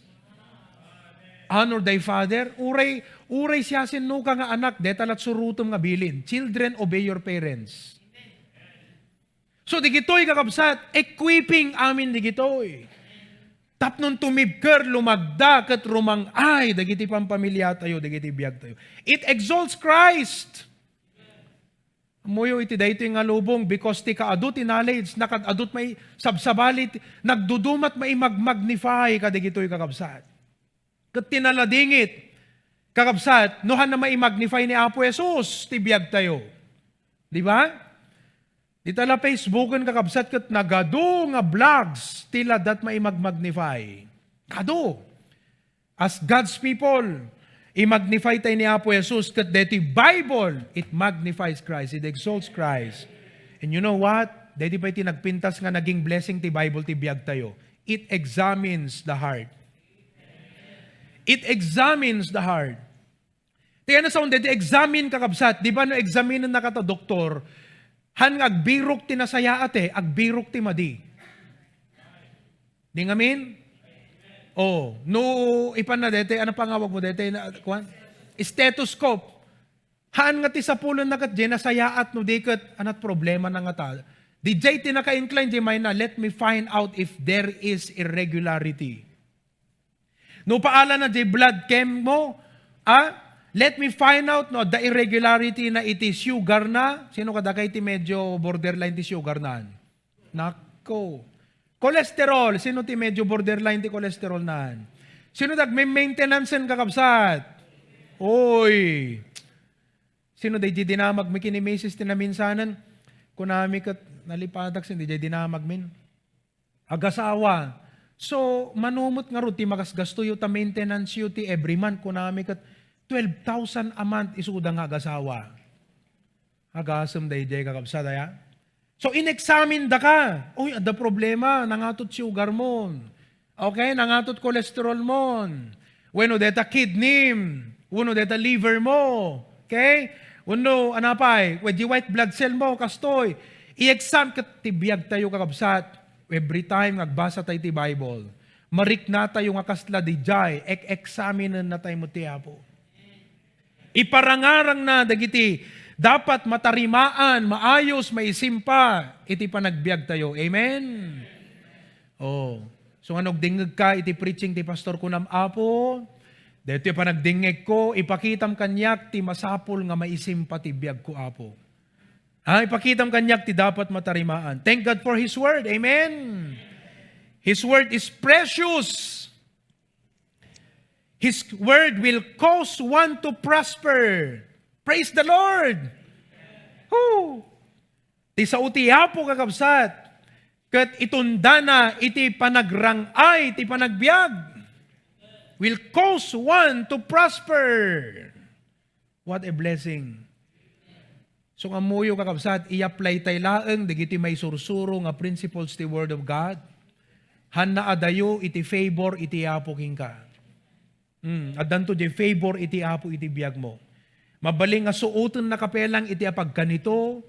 Honor thy father. Uray siya sinuka nga anak, detalat surutom nga bilin. Children, obey your parents. So, di gito'y kakabsat, equipping amin di gito'y. Tapnon tumibker, lumagda, kat rumang ay, dagiti pampamilya tayo, dagiti biyag tayo. It exalts Christ. Muyo iti dayto nga lubong, because ti kaadot in knowledge, nakadadot may sabsabalit, nagdudumat may magmagnify, kadigito'y kakabsat. Kat tinaladingit, kakabsat, nohan na mai-magnify ni Apo Jesus, tibiyag tayo. Di ba? Di tala Facebookan kakabsat kat nagado nga vlogs, tila dat mai-magnify. Kado. As God's people, i-magnify tayo ni Apo Jesus, kat deti Bible, it magnifies Christ, it exalts Christ. And you know what? Deti pa iti nagpintas nga naging blessing ti Bible, tibiyag tayo. It examines the heart. It examines the heart. Kaya na sound, examine kakabsat. Di ba no examine na kata doktor, han agbirok ti nasaya ate, agbirok ti madi. Di nga min? Oh, no, ipan na dete, ano pangawag mo dete? Stethoscope. Haan nga ti sapulon na kat, di nasayaat no di kat, anat problema na nga ta. Di jay ti naka-incline, di may na, let me find out if there is irregularity. No paala na di blood chem mo, let me find out no the irregularity na iti sugar na. Sino kada kay ti medyo borderline ti sugar na? Nako. Cholesterol, sino ti medyo borderline ti cholesterol na? Sino dag may maintenance en kakabsat? Oy. Sino day di dinamag may kinimesis ti na minsanan? Kunami kat nalipadak sin di dinamag min. Agasawa. So, manumot nga rin, ti magasgasto yu ta maintenance yu ti every month, kunami kat 12,000 a month isuda nga agasawa. Agasam day jay kakabsa daya. So, in-examine da ka. Uy, ada problema, nangatot sugar mo. Okay, nangatot cholesterol mo. Bueno, deta kidney, uno deta liver mo. Okay? Uno, anapay, wedi white blood cell mo, kastoy. I-exam kat tibiyag tayo kakabsat. Every time nagbasa tayo ti Bible, marik na tayo nga kasla di jay, examine na tayo mo ti Apo. Iparangarang na dagiti, dapat matarimaan, maayos, maisimpa, iti panagbiag tayo. Amen? Oh. So anog dingeg ka, iti preaching ti pastor ko nam Apo, dito panagdingeg ko, ipakitam kanyak ti masapul nga maisimpa ti biag ko Apo. Ipakitam kanyak ti dapat matarimaan. Thank God for His Word. Amen. His Word is precious. His Word will cause one to prosper. Praise the Lord. Woo. Ti sa utiapo kakabsat. Kat itunda na iti panagrangay, iti panagbiag. Will cause one to prosper. What a blessing. So amuyo kakabsat, i-apply tayo laeng, digiti may sursuro nga principles ti Word of God. Han na adayo, iti favor, iti apo king ka. Adanto di favor, iti apo, iti biyag mo. Mabaling nga suoten na kapelang, iti apag kanito,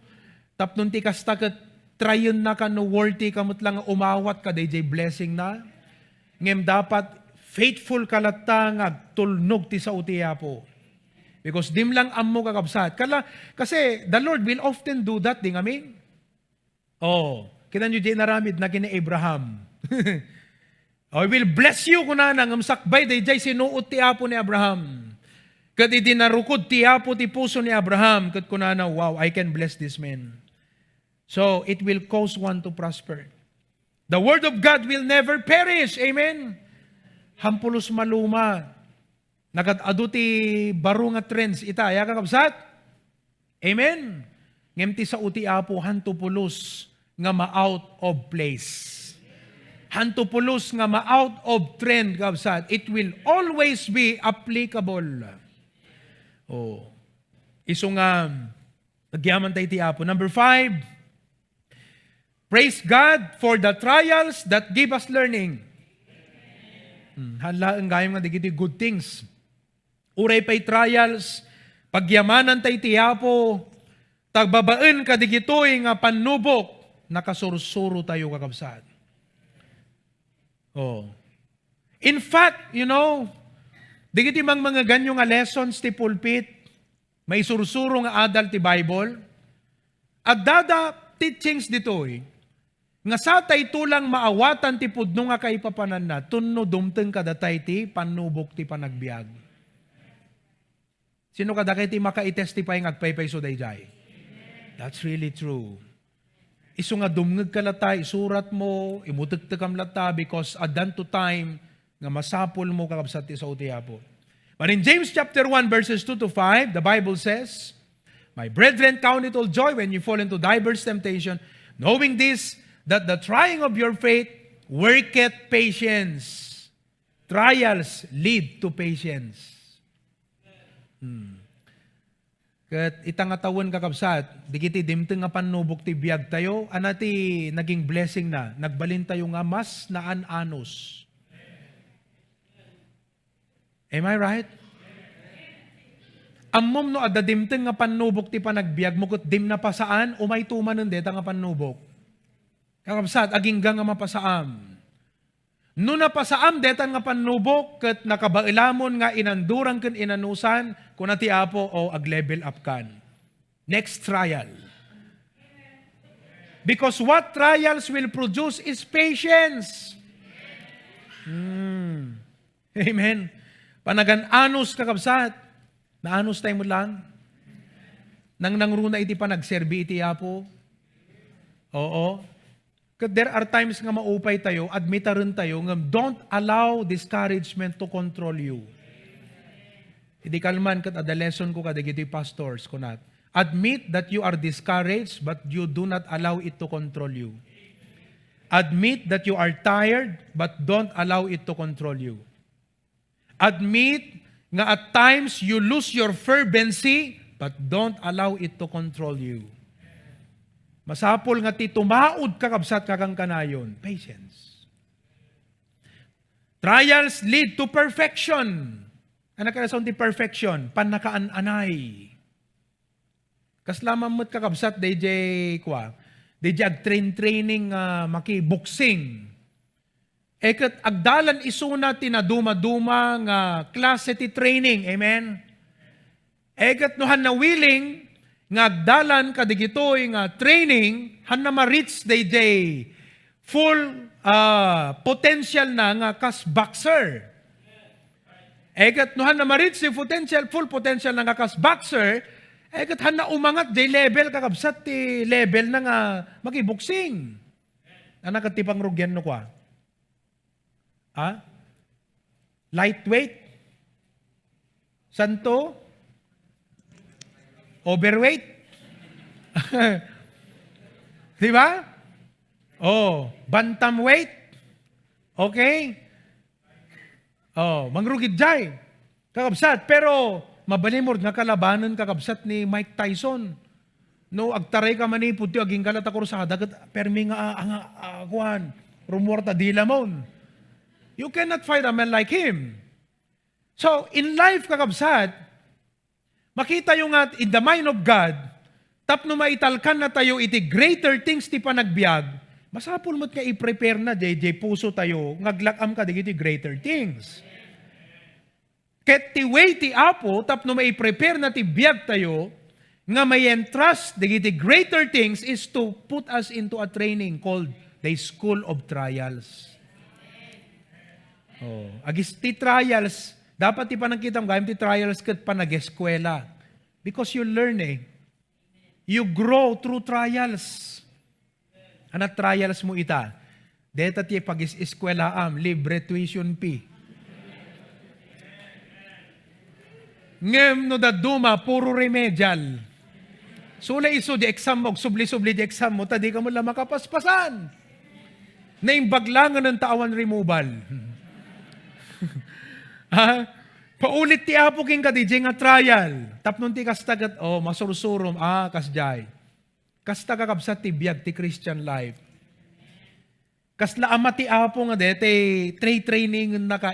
tapnon ti kastakat, trayon na ka no worthy, kamot lang umawat ka, DJ blessing na. Ngem dapat, faithful kalatang, agtulnog ti sa uti apo. Because dim lang ammo kakabsat. Kasi the Lord will often do that, di ngamin? Oh, kinan nyo di naramid na kina Abraham. I will bless you kunana, ng sakbay, day jay sinuot ti apo ni Abraham. Kat idinarukod ti Apo ti puso ni Abraham, kat kunana, wow, I can bless this man. So, it will cause one to prosper. The word of God will never perish. Amen? Hampulos maluma. Nagat-adu ti baro nga trends ita. Ya kakabsat? Amen? Ngem ti sa uti Apo, hantupulos nga ma-out of place. Hantupulos nga ma-out of trend, kabsat. It will always be applicable. Oh. Iso nga, nagyaman tayo ti Apo. Number 5, praise God for the trials that give us learning. Hala, ang gayong nga digiti good things. Uray pa'y trials, pagyamanan tayo ti Apo, tagbabaan ka digitoy nga panubok, nakasursuro tayo kakabsat. Oh. In fact, digiti mang mga ganyo nga lessons ti pulpit, may sursuro nga adult ti Bible, at dada teachings ditoy, nga sa tay tulang maawatan ti pudno nga kaipapanan na, tunno dumteng kadatay ti panubok ti panagbiag. Sino kada kay ti maka-testify nga agpaypay so dayjay? That's really true. Iso nga dumngeg ka lata, isurat mo, imutagtag kam lata, because adan to time, nga masapol mo kakabsat ti sa uti Apo. But in James chapter 1 verses 2 to 5, the Bible says, "My brethren, count it all joy when you fall into diverse temptation, knowing this, that the trying of your faith worketh patience." Trials lead to patience. Kat itangatawan kakabsat, di kiti dimteng nga panubok ti biyag tayo, anati naging blessing na, nagbalin tayo nga mas naan-anos. Am I right? Ammom no adda dimteng nga panubok ti panagbiag mo ket dim na pasaan umay tumanen deta nga panubok. Kakabsat aging nga mapasaam. No napasaam detan nga panubok ket nakabailamon nga inandurang ken inanusan kun ti Apo o ag-level up kan. Next trial. Because what trials will produce is patience. Amen. Panagan-anos kakabsat. Naanos tayo mo lang. Nang nangruna iti panagserbi iti Apo. Oo. Because there are times nga maupay tayo, admitaran tayo, nga don't allow discouragement to control you. Hindi kalman kat ada lesson ko kadigiti pastors kunat. Admit that you are discouraged, but you do not allow it to control you. Admit that you are tired, but don't allow it to control you. Admit nga at times you lose your fervency, but don't allow it to control you. Masapol nga ti tumaod kakabsat kakang kanayon. Patience. Trials lead to perfection. Ano karason ti perfection? Panakaan-anay. Kaslaman mo't kakabsat, DJ ag-training maki-boxing. Eket agdalan isuna tinaduma-duma nga klase ti training. Amen? Eket no han na willing nga agdalan kadigitoy nga training han na ma-reach DJ full potential na nga kas boxer. Eket no han na ma-reach si full potential na nga kas boxer, eket han na umangat day level kakabsat ti level na nga maki-boxing. Anak ti pangrugyan no kwa. Lightweight? Santo? Overweight? Di ba? Bantamweight? Okay? Mangrugid jay. Kakabsat. Pero, mabalimod nga kalabanan kakabsat ni Mike Tyson. No, agtaray ka manipod ti aging kalat ako sa dagat, permi nga kuhan, rumorta di lamon. You cannot fight a man like him. So, in life, kakabsat, makita yung nga, in the mind of God, tapno maitalkan na tayo iti greater things ti panagbiag, masapul mo't nga i-prepare na, DJ, puso tayo, ngaglakam ka digiti greater things. Ket ti way ti Apo, tapno mai-prepare na ti biag tayo, nga may entrust digiti greater things is to put us into a training called the School of Trials. Agis ti trials, Dapat ti panangkita mo, gayam ti trials kat panag-eskwela. Because you learn You grow through trials. Anat trials mo ita? Deta ti pag-eskwela libre tuition fee. Ngem no daduma, puro remedial. Sula iso di exam mo, subli-subli di exam mo, tadi ka mo lang makapaspasan. Naimbaglangan ng tawan removal. Ha? Paulit ti apo king ka di nga trial. Tapnon ti kastagat, masursurom, kasjay. Kasta kakabsat ti biyag ti Christian life. Kasla ama ti apo nga dete, training na ka,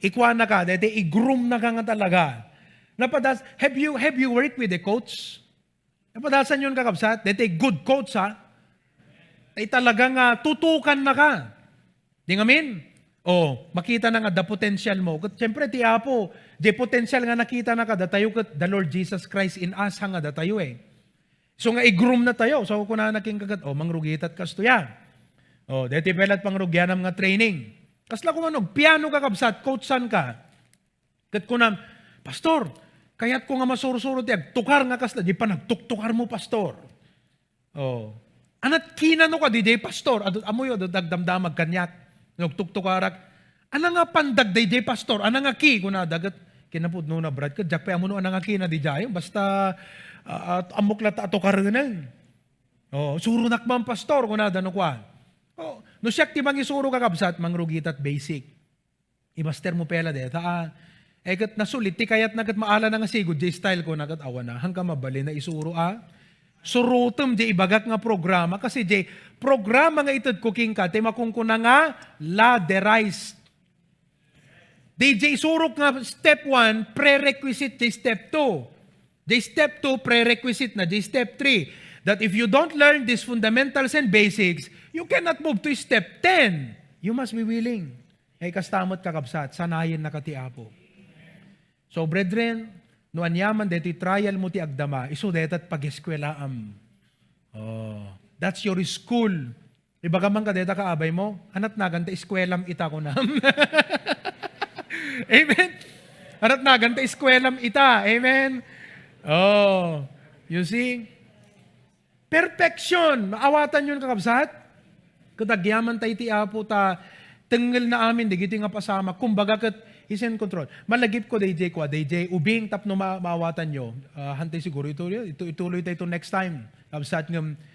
ikwa na ka, dete, i-groom na ka nga talaga. Napadas, have you worked with a coach? Napadasan yun kakabsat, dete, good coach ha. Ay talagang tutukan na ka. Di nga min? Makita na nga the potential mo. Siyempre, ti apo, the potential nga nakita na ka, datayo kat the Lord Jesus Christ in us nga datayo So nga i-groom na tayo. So kung na naking kagat, mangrugitat kas to yan. Deti pelat pangrugyan ng mga training. Kasla kung piano kakabsat, coachan ka. Kat kunam, pastor, kaya't ko nga masurusuro tiyag, tukar nga kasla, di pa nagtuktukar mo, pastor. Anat kinano ka, di pastor, amoy dagdamdamag kanyak, nagtuktukarak. Ana nga pandag, di pastor, ana nga ki, kung dagat, kinapod no na brad ka, jak pa mo no, ana nga ki na di jayo, basta amok lata atukar na. Surunak man, pastor, kung dano kwa. No siyak ti mangisuro kakabsat, mangrugitat basic. Imaster mo pela deta, kat nasulit, ti kayat nagat maala na nga sigod, style ko nagat awan na, hanggang mabali na isuro surutom di ibagak nga programa, kasi di programa nga itod cooking ka, ti makungkuna nga ladderized. Di surok nga step 1, prerequisite di step 2. Di step 2, prerequisite na, di step 3. That if you don't learn these fundamentals and basics, you cannot move to step 10. You must be willing. Kastamot kakabsat, sanayin na katiapo. So, brethren, no anyaman deti trial mo ti agdama, iso detat pag-eskwelaam. That's your school. Ibaga man ka deta kaabay mo, anat nagan ta eskwelam ita ko na. Amen? Anat nagan ta eskwelam ita. Amen? You see? Perfection. Maawatan yun kakabsat. Kadagyaman tayo ti apo ta, tengel na amin, di giti nga pasama. Kumbaga kat, is in control. Malagip ko DJ ubing tap no maawatan nyo. Hantay siguro ituloy tayo ito next time.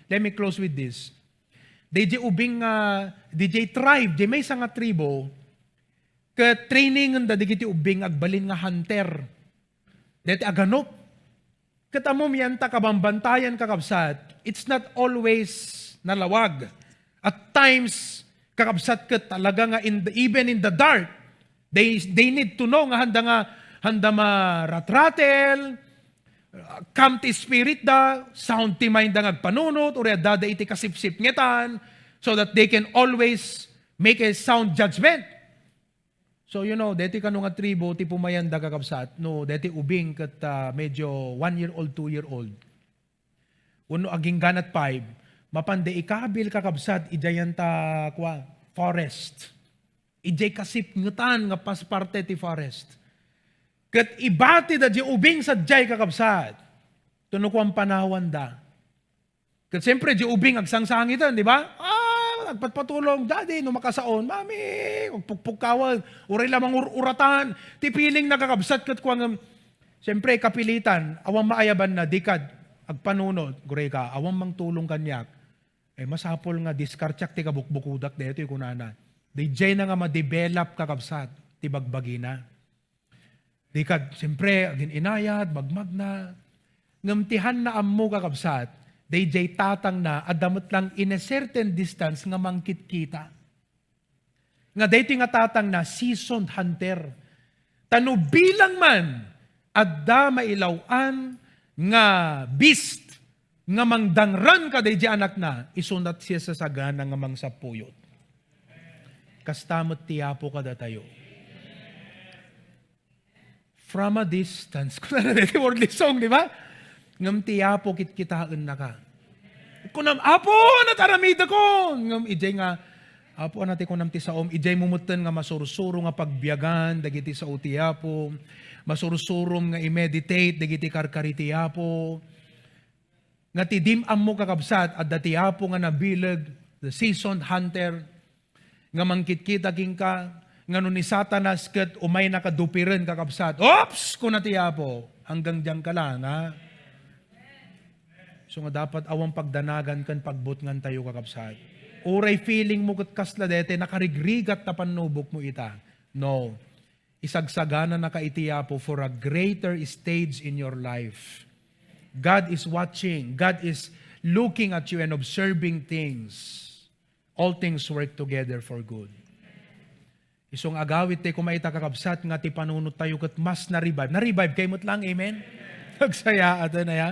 Let me close with this. DJ ubing DJ tribe, di may nga tribo, ka training nga digiti ubing agbalin nga hunter. Deti aganop. Katamom yan ta kabambantayan kakabsat, it's not always nalawag. At times, kakabsat ka talaga nga even in the dark, They need to know nga handa ratratel, come ti spirit da, sound ti mind da ngagpanunot, or dada iti kasipsip ngetan, so that they can always make a sound judgment. So deti kanu nga tribo, ti pumayan da kakabsat, deti ubing kat medyo 1-year-old, 2-year-old. Uno aging ganat 5, mapande ikabil kakabsat, ijayanta forest. Ijay kasip ngutan nga pasparte ti forest. Kat ibati da di ubing sa jay kakabsat. Tuno ko ang panawan da. Kat siyempre di ubing agsangsangitan, di ba? Nagpatpatulong, daddy, no makasaon, mami, pugpugkawan, uray lamang uratan, ti piling nakakabsat kat kuwang, siyempre kapilitan, awang maayaban na dikad, agpanunod, gure ka, awang mang tulong kanyak, masapol nga diskartyak ti kabukbukudak dito yung kunanan. DJ na nga ma-develop kakabsat, ti bagbagi na. Di ka, siyempre, agin inayat, bagmag na. Ngamtihan na ammo kakabsat, DJ tatang na, adamot lang in a certain distance nga mangkit kita. Nga dito nga tatang na, seasoned hunter. Tano bilang man, adda mailawan, nga beast, nga mangdangran ka DJ anak na, isunat siya sa sagana nga mangsapuyot. Kastamot tiyapo kada tayo. From a distance. Kung na natin wordly song, di ba? Ngam tiyapo kitkitaan na ka. Kunam, apo, nataramida ko. Ngam ijay nga, Apo natin ko namti sa ijay mumutan nga masursuro nga pagbiyagan, dagiti sa uti Apo, masursurom nga i-meditate, dagiti karkariti Apo, nga tidim mo kakabsat, at dati Apo nga nabilag, the seasoned hunter, nga mangkitkita king ka, nga nun ni Satanas ket umay nakadupiren kakabsat, ops! Kunati Apo, hanggang diyan ka lang, ha? So nga dapat awang pagdanagan kan pagbutngan tayo kakabsat. Uray feeling mo kat kasla dete, nakarigrigat na panubok mo ita. No. Isagsagana na kaitiya po for a greater stage in your life. God is watching. God is looking at you and observing things. All things work together for good. Isong agawit te kumaita kakabsat nga ti panunot tayo kat mas na-revive. Na-revive kayo mo't lang, amen? Nagsaya ato na ya.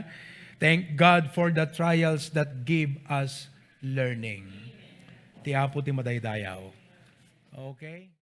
Thank God for the trials that give us learning. Ti Apo ti madaydayaw. Okay?